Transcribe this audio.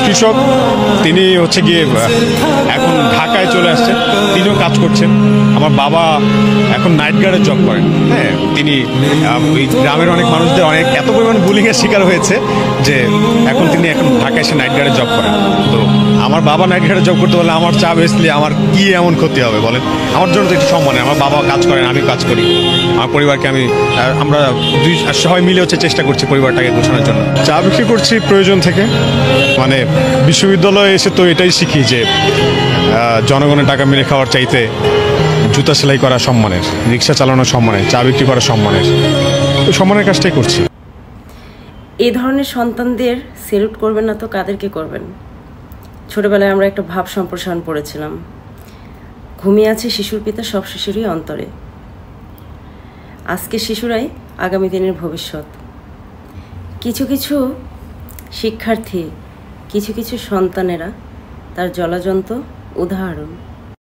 কৃষক, তিনি হচ্ছে গিয়ে এখন ঢাকায় চলে আসছেন, তিনিও কাজ করছেন। আমার বাবা এখন নাইট গার্ডের জব করেন। হ্যাঁ, তিনি ওই গ্রামের অনেক মানুষদের এত পরিমাণ বুলিংয়ের শিকার হয়েছে যে এখন ঢাকায় এসে নাইট গার্ডের জব করেন। তো আমার বাবা নাইট গার্ডের জব করতে বললে আমার চা বেসলে আমার কি এমন ক্ষতি হবে বলেন? আমার জন্য তো একটু সম্মানে, আমার বাবা কাজ করেন, আমি কাজ করি, আমার পরিবারকে আমরা সবাই মিলে হচ্ছে চেষ্টা করছি পরিবারটাকে গোছানোর জন্য। চা বিক্রি করছি প্রয়োজন থেকে, মানে বিশ্ববিদ্যালয়ে এসে তো এটাই শিখি যে জনগণের টাকা মেরে খাওয়ার চাইতে জুতা সেলাই করা সম্মানের, রিক্সা চালানো সম্মানের, চা বিক্রি করা সম্মানের, ওই সম্মানের কাজটাই করছি। এই ধরনের সন্তানদের সেলুট করবেন না তো কাদেরকে করবেন? ছোটবেলায় আমরা একটা ভাব সম্প্রসারণ পড়েছিলাম, ঘুমিয়ে আছে শিশুর পিতা সব শিশুরই অন্তরে। আজকে শিশুরাই আগামী দিনের ভবিষ্যৎ। কিছু কিছু শিক্ষার্থী, কিছু কিছু সন্তানেরা তার জলজন্ত উদাহরণ।